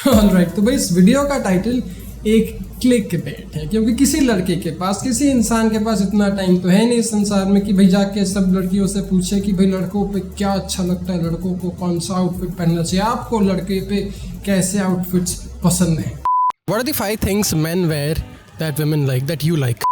Alright, तो भाई इस वीडियो का टाइटल एक क्लिक बेट है, क्योंकि किसी लड़के के पास, किसी इंसान के पास इतना टाइम तो है नहीं इस संसार में कि भाई जाके सब लड़कियों से पूछे कि भाई लड़कों पे क्या अच्छा लगता है, लड़कों को कौन सा आउटफिट पहनना चाहिए, आपको लड़के पे कैसे आउटफिट्स पसंद है। What are the 5 things men wear that women like, that you like?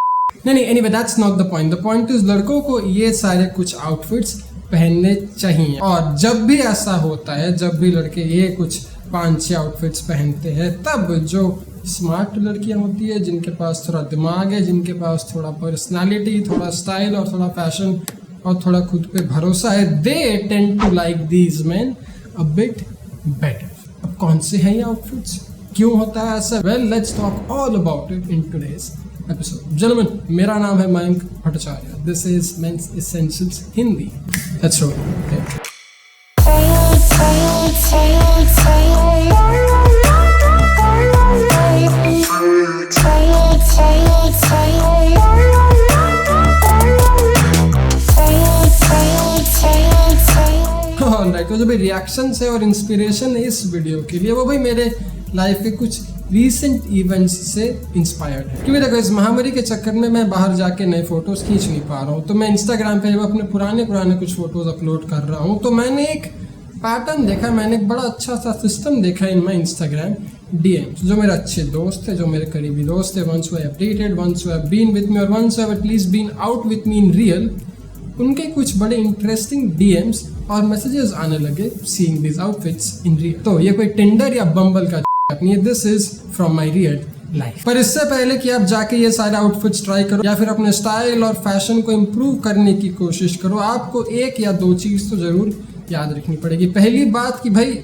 नहीं, anyway, that's not the point. The point is लड़कों को ये सारे कुछ आउटफिट्स पहनने चाहिए, और जब भी ऐसा होता है, जब भी लड़के ये कुछ 5-6 आउटफिट्स पहनते हैं, तब जो स्मार्ट लड़कियां होती है, जिनके पास थोड़ा दिमाग है, जिनके पास थोड़ा पर्सनालिटी, थोड़ा स्टाइल और थोड़ा फैशन और थोड़ा खुद पे भरोसा है, they tend to like these man a bit better. अब कौन से हैं ये आउटफिट्स, क्यों होता है ऐसा? Well, let's talk all about it in today's episode. Gentleman, मेरा नाम है Mayank Bhattacharya, this is men's essentials Hindi. Let's roll. तो जो भाई रिएक्शन है और इंस्पिरेशन है इस वीडियो के लिए, वो भाई मेरे लाइफ के कुछ रीसेंट इवेंट्स से इंस्पायर्ड है। क्योंकि देखो, इस महामारी के चक्कर में मैं बाहर जाके नए फोटोज खींच नहीं पा रहा हूँ, तो मैं इंस्टाग्राम पे अपने पुराने कुछ फोटोज अपलोड कर रहा हूँ। तो मैंने एक पैटर्न देखा, मैंने एक बड़ा अच्छा सा सिस्टम देखा इन माई इंस्टाग्राम DMs। जो मेरे अच्छे दोस्त थे, जो मेरे करीबी दोस्त थे, ones who have dated, ones who have been with me, और ones who have at least been out with me in real, उनके कुछ बड़े इंटरेस्टिंग DMs और मैसेजेस आने लगे seeing this outfits in real. तो ये कोई टिंडर या बम्बल का नहीं है, this is from my real life. पर इससे पहले कि आप जाके ये सारे आउटफिट्स ट्राई करो या फिर अपने स्टाइल और फैशन को इम्प्रूव करने की कोशिश करो, आपको 1 या 2 चीज तो जरूर याद रखनी पड़ेगी। पहली बात कि भाई,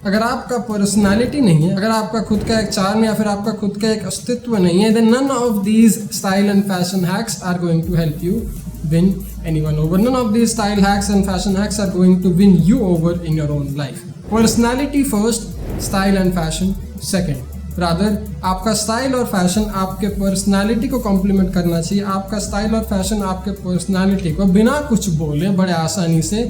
अगर आपका पर्सनालिटी नहीं है, अगर आपका खुद का एक चार्म या फिर आपका खुद का एक अस्तित्व नहीं है, then none of these style and fashion hacks are going to help you win anyone over. None of these style hacks and fashion hacks are going to win you over in your own life. Personality first, style and fashion second. Rather, आपका style और fashion आपके personality को complement करना चाहिए। आपका style और fashion आपके personality को बिना कुछ बोले बड़े आसानी से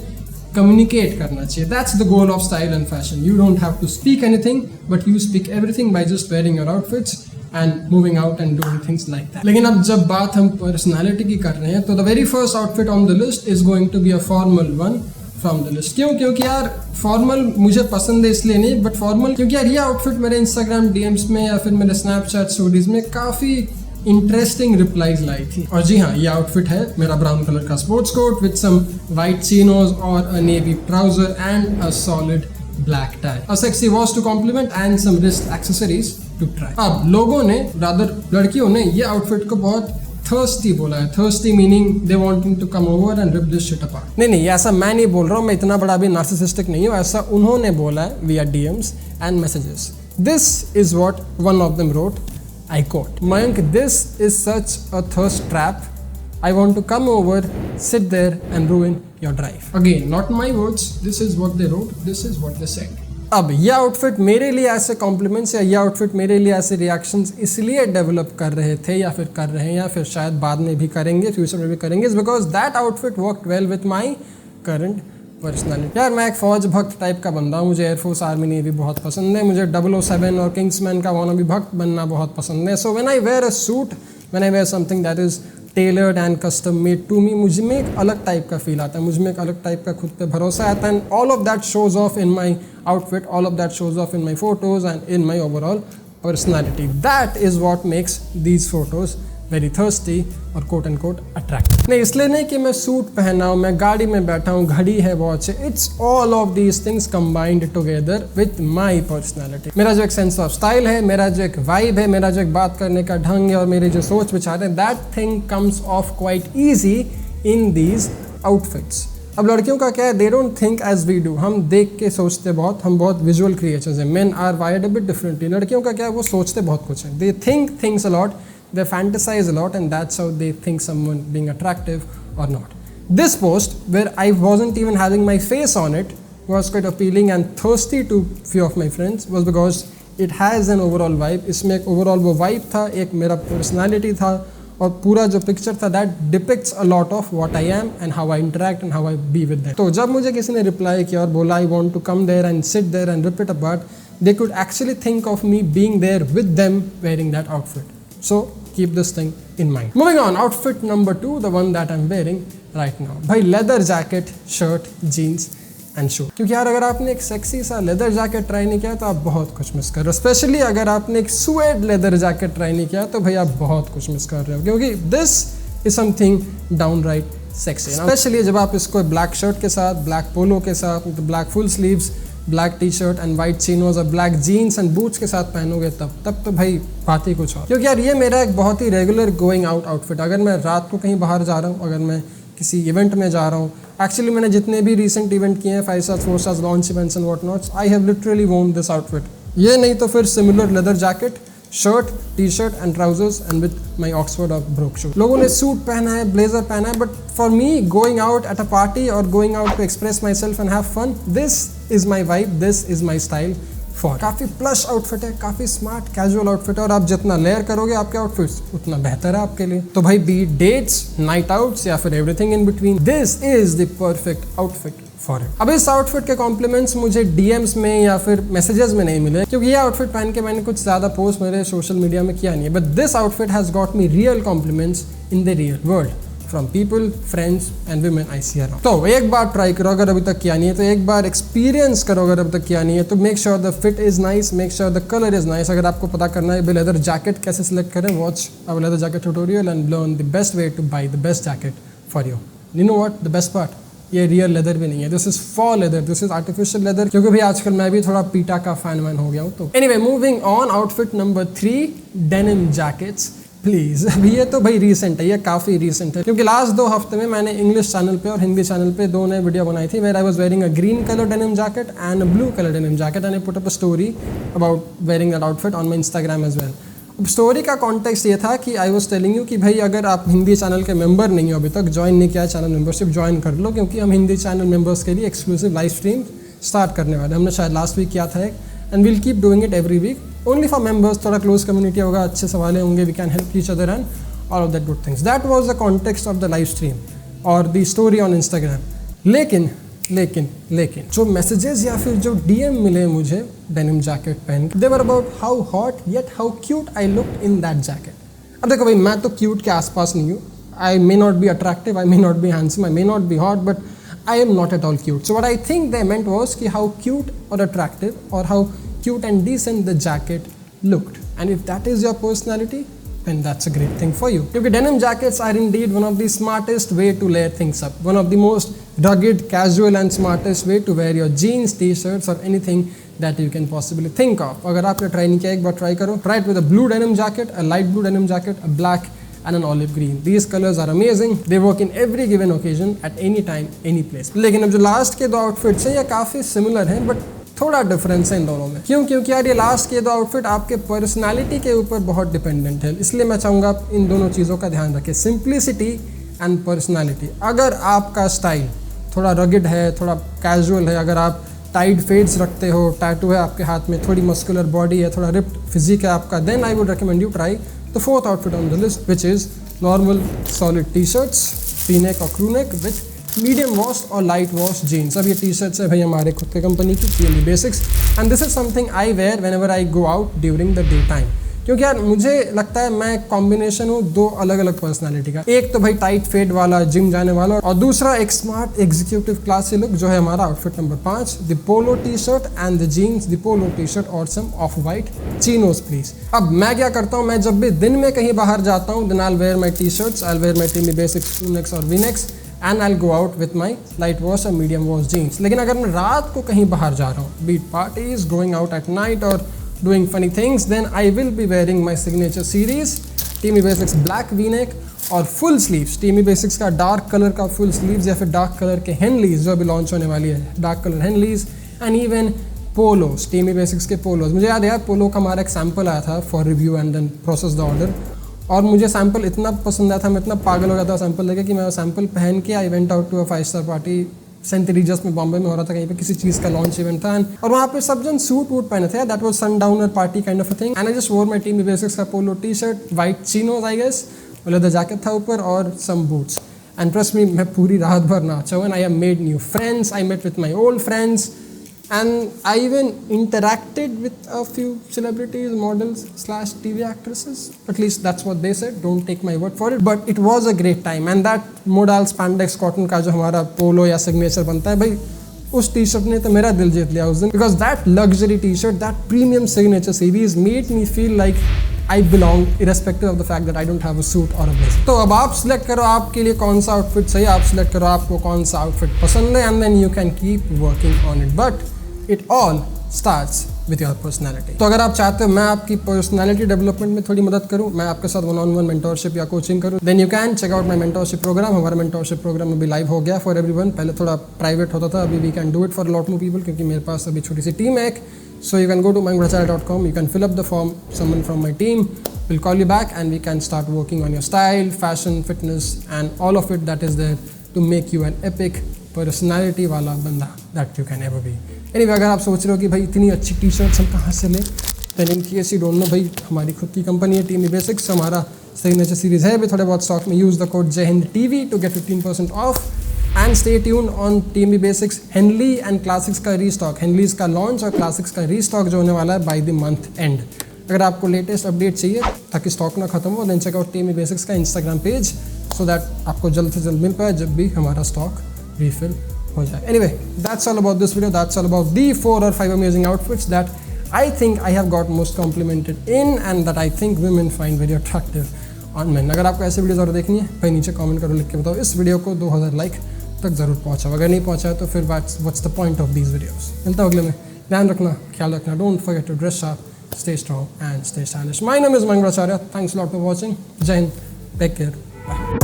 कम्युनिकेट करना चाहिए। That's the goal of style and fashion. You don't have to speak anything, but you speak everything by just wearing your outfits and moving out and doing things like that. लेकिन अब जब बात हम personality की कर रहे हैं, तो the very first outfit on the list is going to be a formal one from the list. क्यों? क्योंकि यार फॉर्मल मुझे पसंद है इसलिए नहीं, बट फॉर्मल क्योंकि यार ये आउटफिट मेरे इंस्टाग्राम DMs में या फिर मेरे स्नैपचैट स्टोरीज में काफ़ी इंटरेस्टिंग रिप्लाईज लाई थी। और जी हाँ, ये आउटफिट है मेरा ब्राउन कलर का sports coat with some white chinos और a navy trouser and a solid black tie, a sexy watch to complement and some wrist accessories to try. अब लोगों ने, रादर लड़कियों ने, ये आउटफिट को बहुत thirsty बोला है, thirsty meaning they wanting to come over and rip this shit apart. नहीं ऐसा मैं नहीं बोल रहा हूँ, मैं इतना बड़ा भी narcissistic नहीं हूँ, ऐसा उन्होंने बोला है via DMs and messages. This is what one of them wrote, I quote, Mayank, this is such a thirst trap. I want to come over, sit there and ruin your drive. Again, not my words, this is what they wrote, this is what they said. अब ये outfit मेरे लिए ऐसे compliments या ये outfit मेरे लिए ऐसे रिएक्शंस इसलिए डेवलप कर रहे थे या फिर कर रहे हैं या फिर शायद बाद में भी करेंगे, फ्यूचर में भी करेंगे, is because that outfit worked well with my current personality. यार मैं एक फौज भक्त टाइप का बंदा हूँ, मुझे एयरफोर्स आर्मी नेवी बहुत पसंद है, मुझे 007 और किंग्समैन का वाना भी भक्त बनना बहुत पसंद है. So when I wear a suit, when I wear something that is tailored and custom made to me, मुझ में एक अलग टाइप का फील आता है, मुझ में एक अलग टाइप का खुद पे भरोसा आता है. And all of that shows of in my outfit, all of that shows off in my photos and in my overall personality. That is what makes these photos very thirsty और quote unquote attractive. नहीं इसलिए नहीं कि मैं suit पहना हूँ, मैं गाड़ी में बैठा हूँ, घड़ी है, वॉच है. It's all of these things combined together with my personality. मेरा जो एक sense of style है, मेरा जो एक vibe है, मेरा जो एक बात करने का ढंग है और मेरे जो सोच विचार है, that thing comes off quite easy in these outfits. अब लड़कियों का क्या है, they don't think as we do. हम देख के सोचते बहुत, हम बहुत विजुअल क्रिएचर्स हैं. Men are wired a bit differently. लड़कियों का क्या है, वो सोचते बहुत कुछ है. They think things a lot, they fantasize a lot and that's how they think someone being attractive और not. This post where I wasn't even having my face on it was quite appealing and thirsty to few of my friends was because it has an overall vibe. इसमें एक overall वो vibe था, एक मेरा personality था और पूरा जो पिक्चर था that depicts a lot of what I am and how I interact and how I be with them. तो जब मुझे किसी ने रिप्लाई किया और बोला I want to come there and sit there and rip it apart, they could actually think of me being there with them wearing that outfit. So keep this thing in mind. Moving on, outfit number 2, the one that I am wearing right now. भाई leather jacket, shirt, jeans and shoe. क्योंकि यार अगर आपने एक sexy सा leather jacket try नहीं किया तो आप बहुत कुछ मिस कर रहे हो. स्पेशली अगर आपने एक सुएड लेदर जैकेट ट्राई नहीं किया तो भाई आप बहुत कुछ मिस कर रहे हो, क्योंकि this is something downright sexy. Specially जब आप इसको ब्लैक शर्ट के साथ, ब्लैक पोलो के साथ, black full sleeves, black T shirt and white chinos और ब्लैक जीन्स एंड बूट्स के साथ पहनोगे तब तो भाई बात ही कुछ और. क्योंकि यार ये मेरा एक बहुत ही रेगुलर गोइंग आउट आउटफिट. अगर मैं रात को कहीं बाहर जा रहा हूँ, अगर मैं किसी इवेंट में जा रहा हूँ, एक्चुअली मैंने जितने भी रिसेंट इवेंट किए हैं, 5 star 4 star launch events and what nots, I have literally worn this outfit. ये नहीं तो फिर similar leather jacket, shirt, T shirt and trousers and with my Oxford और ब्रोक शूज. लोगों ने सूट पहना है, ब्लेजर पहना है, but for me going out at a party और going out to express myself and have fun, this is my vibe, this is my style. काफ़ी plush outfit है, काफ़ी स्मार्ट कैजुअल आउटफिट है और आप जितना लेयर करोगे आपके आउटफिट्स उतना बेहतर है आपके लिए. तो भाई बी डेट्स, नाइट आउट्स या फिर everything in between, this is the perfect outfit for it. अब इस आउटफिट के कॉम्प्लीमेंट्स मुझे डीएम्स में या फिर मैसेजेस में नहीं मिले, क्योंकि ये आउटफिट पहन के मैंने कुछ ज़्यादा पोस्ट मेरे सोशल मीडिया में किया नहीं है. But this outfit has got me real compliments in the real world from people, friends and women I see around. तो एक बार ट्राई करो अगर अभी तक किया नहीं है, तो एक बार एक्सपीरियंस करो अगर अभी तक किया नहीं है. तो make sure the fit is nice, make sure the colour is nice. अगर आपको पता करना है लेदर जैकेट कैसे सिलेक्ट करें, watch our leather jacket tutorial and learn the best way to buy the best jacket for you. You know what the best part, ये real leather भी नहीं है, दिस इज फॉर leather, this is artificial leather. क्योंकि भाई आजकल मैं भी थोड़ा पीटा का फैन हो गया हूँ. तो anyway, moving on, outfit number 3, denim jackets. Please, अभी ये तो भाई रीसेंट है, ये काफ़ी रीसेंट है, क्योंकि लास्ट 2 हफ्ते में मैंने इंग्लिश चैनल पे और हिंदी चैनल पे 2 नए वीडियो बनाई थी, where I was wearing a green colour denim jacket and a blue colour denim jacket and I put up a story about wearing that outfit on my Instagram as well. अब story का context ये था कि I was telling you कि भाई अगर आप Hindi channel के मेंबर नहीं हो, अभी तक ज्वाइन नहीं किया चैनल मेंबरशिप, ज्वाइन कर लो, क्योंकि हम हिंदी चैनल मेंबर्स के लिए एक्सक्लूसिव लाइव स्ट्रीम स्टार्ट करने वाले. हमने शायद लास्ट वीक किया था एक, and will keep doing it every week only for members. थोड़ा क्लोज कम्युनिटी होगा, अच्छे सवाल होंगे, we can help each other and all of that good things. That was the context of the live stream or the story on Instagram. लेकिन जो messages या फिर जो DM मिले मुझे denim jacket पहन के, they were about how hot yet how cute I looked in that jacket. अब देखो भाई, मैं तो cute के आसपास नहीं हूँ. I may not be attractive, I may not be handsome, I may not be hot, but I am not at all cute. So what I think they meant was कि how cute or attractive or how cute and decent the jacket looked. And if that is your personality, then that's a great thing for you. Because denim jackets are indeed one of the smartest way to layer things up. One of the most rugged, casual and smartest way to wear your jeans, t-shirts or anything that you can possibly think of. अगर आपने try नहीं किया, एक बार try करो. Try it with a blue denim jacket, a light blue denim jacket, a black and an olive green. These colors are amazing. They work in every given occasion at any time, any place. लेकिन अब जो last के दो outfits हैं ये काफ़ी similar हैं but थोड़ा डिफरेंस है इन दोनों में। क्यों? क्योंकि यार ये लास्ट के दो आउटफिट आपके पर्सनालिटी के ऊपर बहुत डिपेंडेंट है, इसलिए मैं चाहूँगा आप इन दोनों चीज़ों का ध्यान रखें, सिंप्लिसिटी एंड पर्सनालिटी। अगर आपका स्टाइल थोड़ा रगिड है, थोड़ा कैजुअल है, अगर आप टाइट फेड्स रखते हो, टैटू है आपके हाथ में, थोड़ी मस्कुलर बॉडी है, थोड़ा रिप्ड फिजिक है आपका, then I would recommend you try the fourth outfit on the list which is normal solid T shirts, V-neck और crew neck with medium wash और लाइट वॉश जीन्स। अब ये T shirts है भाई हमारे खुद के कंपनी की TMB basics and this is something I wear whenever I go out during the day time. क्योंकि यार मुझे लगता है मैं कॉम्बिनेशन हूँ दो अलग अलग पर्सनालिटी का, एक तो भाई टाइट फेड वाला जिम जाने वाला और दूसरा एक स्मार्ट एग्जीक्यूटिव क्लासी लुक जो है हमारा outfit number 5, the polo T shirt and the jeans, the polo T shirt और some off white chinos please. अब मैं क्या करता हूँ, मैं जब भी दिन में कहीं बाहर जाता हूँ then I wear my T shirts, I wear my TMB basics crew necks और V-necks and I go out with my light wash और मीडियम वॉश जीन्स। लेकिन अगर मैं रात को कहीं बाहर जा रहा हूँ, beat parties, going out at night और doing funny things, then I will be wearing my signature series TMB Basics black V-neck और full sleeves, TMB Basics का डार्क कलर का फुल स्लीव्स या फिर डार्क कलर के हेनलीज जो अभी launch होने वाली है, dark colour henleys and even polos, TMB Basics के पोलोज। मुझे याद है यार पोलो का हमारा एक सैम्पल आया था for review and then process the order और मुझे सैम्पल इतना पसंद आया था, मैं इतना पागल हो गया था सैम्पल लेके कि मैं वो सैम्पल पहन के I went out to a 5 star party Saint Regis में, बॉम्बे में हो रहा था, कहीं पे किसी चीज़ का लॉन्च इवेंट था और वहाँ पे सब जन सूट वूट पहने थे, that was sundowner party kind of a thing and I just wore my TMB basics का polo T shirt, white chinos I guess, leather jacket था ऊपर और some boots and trust me मैं पूरी रात भर नाचा and I have made new friends, I met with my old friends and I even interacted with a few celebrities, models / TV actresses. At least that's what they said. Don't take my word for it. But it was a great time. And that modal spandex cotton का जो हमारा पोलो या signature बनता है भाई, उस T shirt ने तो मेरा दिल जीत लिया उस दिन। Because that luxury T shirt, that premium signature series made me feel like I belong irrespective of the fact that I don't have a suit or a blazer. तो अब आप सिलेक्ट करो आपके लिए कौन सा आउटफिट सही, आप सिलेक्ट करो आपको कौन सा आउटफिट पसंद है and then you can keep working on it. But it all starts with your personality. तो अगर आप चाहते हो मैं आपकी पर्सनालिटी डेवलपमेंट में थोड़ी मदद करूं, मैं आपके साथ 1-on-1 मेंटोरशिप या कोचिंग करूं, then you can check out my mentorship program. हमारा मेंटोरशिप प्रोग्राम अभी लाइव हो गया for everyone. पहले थोड़ा प्राइवेट होता था, अभी we can do it for a lot more people क्योंकि मेरे पास अभी छोटी सी टीम है। So you can go to mangracharya.com, you can fill up the form, someone from my team will call you back and we can start working on your style, fashion, fitness and all of it that is there to make you an epic personality वाला बंदा that you can ever be. Anyway अगर आप सोच रहे हो कि भाई इतनी अच्छी टी शर्ट्स हम कहाँ से लें, then in case you don't know, भाई हमारी खुद की कंपनी है TMB बेसिक्स, हमारा सिग्नेचर सीरीज़ है अभी थोड़े बहुत स्टॉक में। Use the code Jaihind TV to get 15% off and stay tune on TMB basics henley and classics का रीस्टॉक, हेनलीज का लॉन्च और क्लासिक्स का रीस्टॉक जो होने वाला है बाय द मंथ एंड। अगर आपको लेटेस्ट अपडेट चाहिए ताकि स्टॉक ना खत्म हो, then check out TMB basics का इंस्टाग्राम पेज सो दैट आपको जल्द से जल्द मिल पाए जब भी हमारा स्टॉक refill हो जाए। Anyway, that's all about this video. That's all about the 4 or 5 amazing outfits that I think I have got most complimented in and that I think women find very attractive on men. अगर आपको ऐसे videos और देखनी है भाई नीचे comment करो, लिख के बताओ। इस वीडियो को 2000 लाइक तक ज़रूर पहुँचाओ, अगर नहीं पहुँचा है तो फिर what's the point of these videos। मिलता हूँ अगले में, ध्यान रखना, ख्याल रखना, don't forget to dress sharp, stay strong and stay stylish. My name is Mangracharya. Thanks a lot for watching. Jai Hind. Take care. Bye.